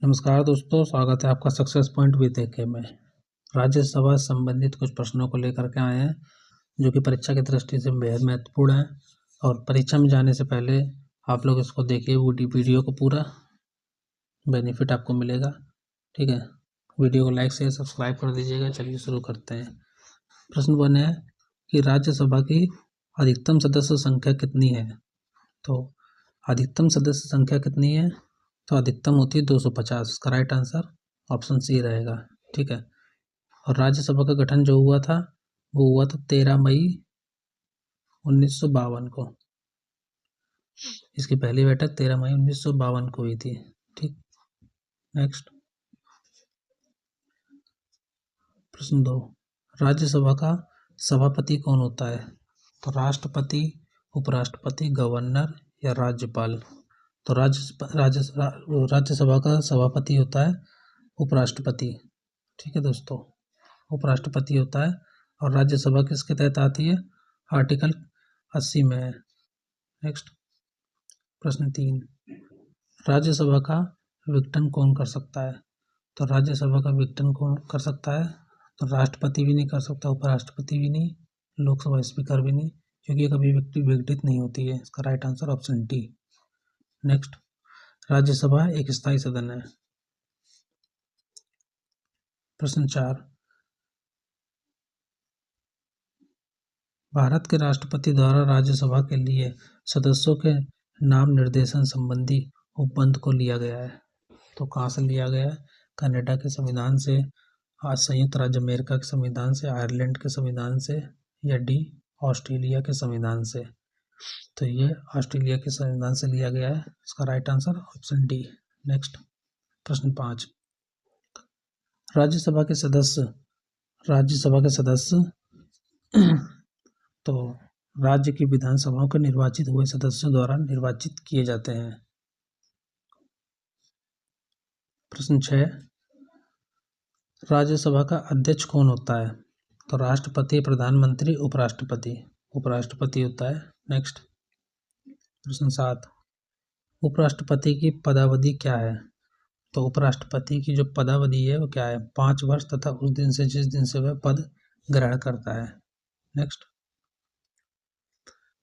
नमस्कार दोस्तों, स्वागत है आपका सक्सेस पॉइंट विद AK में। राज्यसभा से संबंधित कुछ प्रश्नों को लेकर के आए हैं जो कि परीक्षा की दृष्टि से बेहद महत्वपूर्ण है। और परीक्षा में जाने से पहले आप लोग इसको देखिए, वीडियो को पूरा बेनिफिट आपको मिलेगा। ठीक है, वीडियो को लाइक शेयर सब्सक्राइब कर दीजिएगा। चलिए शुरू करते हैं। प्रश्न 1 है कि राज्यसभा की अधिकतम सदस्य संख्या कितनी है। तो अधिकतम सदस्य संख्या कितनी है, तो अधिकतम होती है 250। इसका राइट आंसर ऑप्शन सी रहेगा। ठीक है, और राज्यसभा का गठन जो हुआ था वो हुआ था 13 मई 1952 को। इसकी पहली बैठक 13 मई 1952 को हुई थी। ठीक, नेक्स्ट प्रश्न 2, राज्यसभा का सभापति कौन होता है। तो राष्ट्रपति, उपराष्ट्रपति, गवर्नर या राज्यपाल। तो राज्यसभा का सभापति होता है उपराष्ट्रपति। ठीक है दोस्तों, उपराष्ट्रपति होता है। और राज्यसभा किसके तहत आती है, आर्टिकल 80 में है। नेक्स्ट प्रश्न 3, राज्यसभा का विघटन कौन कर सकता है। तो राज्यसभा का विघटन कौन कर सकता है, तो राष्ट्रपति भी नहीं कर सकता, उपराष्ट्रपति भी नहीं, लोकसभा स्पीकर भी नहीं, क्योंकि ये कभी विघटित नहीं होती है। इसका right answer option D. Next, Rajya Sabha एक स्थायी सदन है। प्रश्न 4, भारत के राष्ट्रपति द्वारा राज्यसभा के लिए सदस्यों के नाम निर्देशन संबंधी उपबंध को लिया गया है। तो कहाँ से लिया गया है, कनाडा के संविधान से, आज संयुक्त राज्य अमेरिका के संविधान से, आयरलैंड के संविधान से, या डी ऑस्ट्रेलिया के संविधान से। तो ये ऑस्ट्रेलिया के संविधान से लिया गया है। इसका right answer option D. Next प्रश्न 5, राज्यसभा के सदस्य तो राज्य की विधानसभाओं के निर्वाचित हुए सदस्यों द्वारा निर्वाचित किए जाते हैं। प्रश्न 6, राज्यसभा का अध्यक्ष कौन होता है। तो राष्ट्रपति, प्रधानमंत्री, उपराष्ट्रपति होता है। नेक्स्ट प्रश्न 7, उपराष्ट्रपति की पदावधि क्या है। तो उपराष्ट्रपति की जो पदावधि है वो क्या है, 5 वर्ष तथा उस दिन से जिस दिन से वह पद ग्रहण करता है। नेक्स्ट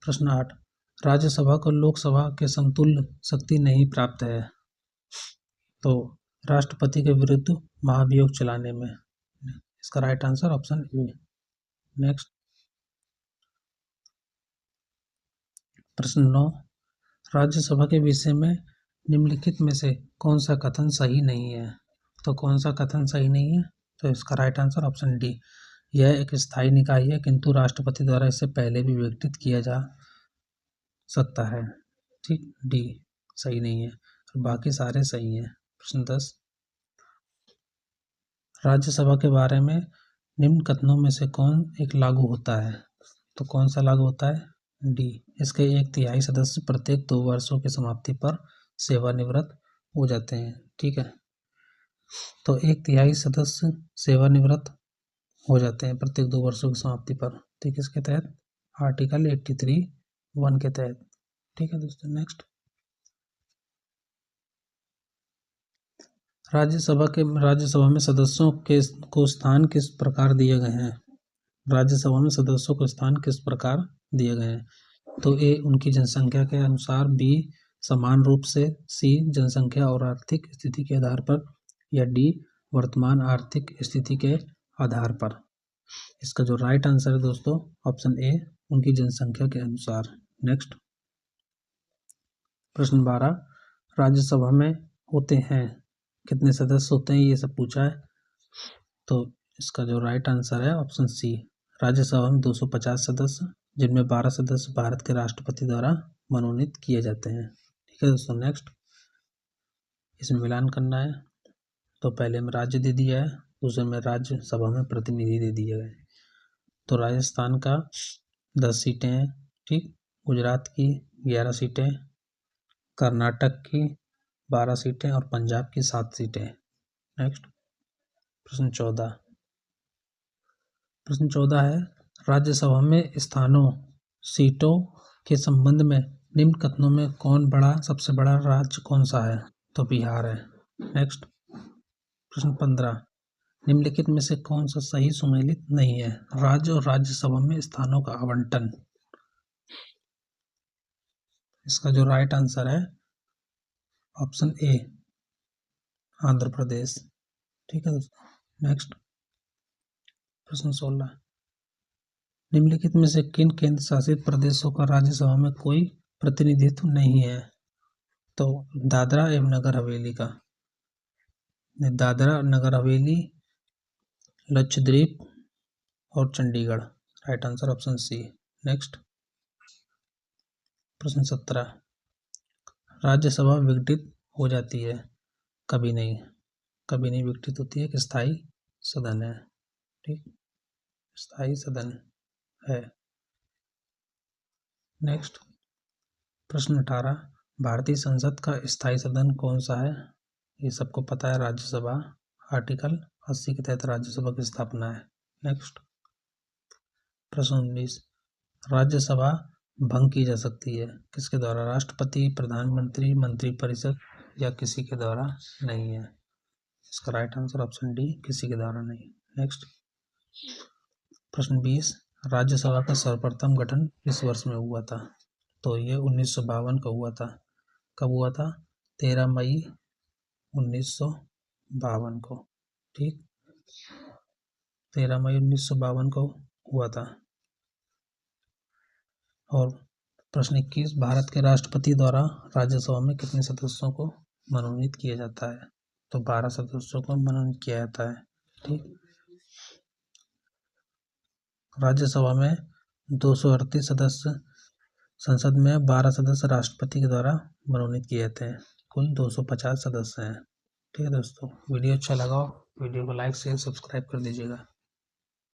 प्रश्न 8, राज्यसभा को लोकसभा के समतुल्य शक्ति नहीं प्राप्त है। तो राष्ट्रपति के विरुद्ध महाभियोग चलाने में। इसका right answer option A. Next प्रश्न 9, राज्यसभा के विषय में निम्नलिखित में से कौन सा कथन सही नहीं है। तो कौन सा कथन सही नहीं है, तो इसका राइट आंसर ऑप्शन डी। यह एक स्थायी निकाय है, किंतु राष्ट्रपति द्वारा इससे पहले भी विघटित किया जा सकता है। ठीक, डी सही नहीं है, बाकी सारे सही हैं। प्रश्न 10, राज्यसभा के बारे में निम्न कथनों में से कौन एक लागू होता है। तो कौन सा लागू होता है, डी। इसके 1/3 सदस्य प्रत्येक 2 वर्षों की समाप्ति पर सेवानिवृत्त हो जाते हैं। ठीक है, तो 1/3 सदस्य सेवानिवृत्त हो जाते हैं प्रत्येक 2 वर्षों की समाप्ति पर। ठीक, इसके तहत आर्टिकल 83(1) के तहत। ठीक है दोस्तों, नेक्स्ट राज्यसभा में सदस्यों को स्थान किस प्रकार दिए गए हैं। राज्यसभा में सदस्यों को स्थान किस प्रकार दिए गए हैं। तो ए उनकी जनसंख्या के अनुसार, बी समान रूप से, सी जनसंख्या और आर्थिक स्थिति के आधार पर, या डी वर्तमान आर्थिक स्थिति के आधार पर। इसका जो राइट आंसर है दोस्तों ऑप्शन ए, उनकी जनसंख्या के अनुसार। नेक्स्ट प्रश्न 12, राज्यसभा में होते हैं कितने सदस्य होते हैं, ये सब पूछा है। तो इसका जो राइट आंसर है ऑप्शन सी, राज्यसभा में 250 सदस्य, जिनमें 12 सदस्य भारत के राष्ट्रपति द्वारा मनोनीत किए जाते हैं। ठीक है दोस्तों, नेक्स्ट इसमें मिलान करना है। तो पहले में राज्य दे दिया है, दूसरे में राज्यसभा में प्रतिनिधि दे दिए गए। तो राजस्थान का 10 सीटें हैं। ठीक, गुजरात की 11 सीटें, कर्नाटक की 12 सीटें और पंजाब की 7 सीटें। नेक्स्ट प्रश्न 14 है, राज्यसभा में सीटों के संबंध में निम्न कथनों में सबसे बड़ा राज्य कौन सा है। तो बिहार है। नेक्स्ट प्रश्न 15, निम्नलिखित में से कौन सा सही सुमेलित नहीं है? राज्य और राज्यसभा में स्थानों का आवंटन। इसका जो राइट आंसर है ऑप्शन ए, आंध्र प्रदेश। ठीक है दोस्तों। नेक्स्ट प्रश्न 16, निम्नलिखित में से किन केंद्र शासित प्रदेशों का राज्यसभा में कोई प्रतिनिधित्व नहीं है? तो दादरा एवं नगर हवेली का, दादरा नगर हवेली, लक्षद्वीप और Chandigarh. Right answer option C. Next प्रश्न 17, राज्यसभा विघटित हो जाती है? कभी नहीं, कभी नहीं विघटित होती है, एक स्थायी सदन है। ठीक, स्थायी सदन है। नेक्स्ट प्रश्न 18, भारतीय संसद का स्थायी सदन कौन सा है? ये सबको पता है, राज्यसभा। आर्टिकल 80 के तहत राज्यसभा की स्थापना है। नेक्स्ट प्रश्न 19, राज्यसभा भंग की जा सकती है किसके द्वारा? राष्ट्रपति, प्रधानमंत्री, मंत्रिपरिषद या किसी के द्वारा नहीं है। इसका राइट आंसर ऑप्शन डी, किसी के द्वारा नहीं। नेक्स्ट प्रश्न 20, राज्यसभा का सर्वप्रथम गठन किस वर्ष में हुआ था? तो ये 1952 का हुआ था। कब हुआ था? 13 मई 1952 को। ठीक, 13 मई 1952 को हुआ था। और प्रश्न 21, भारत के राष्ट्रपति द्वारा राज्यसभा में कितने सदस्यों को मनोनीत किया जाता है? तो 12 सदस्यों को मनोनीत किया जाता है। ठीक, राज्यसभा में 238 सदस्य, संसद में 12 सदस्य राष्ट्रपति के द्वारा मनोनीत किए जाते हैं। कुल 250 सदस्य हैं। ठीक है दोस्तों, वीडियो अच्छा लगा वीडियो को लाइक शेयर सब्सक्राइब कर दीजिएगा।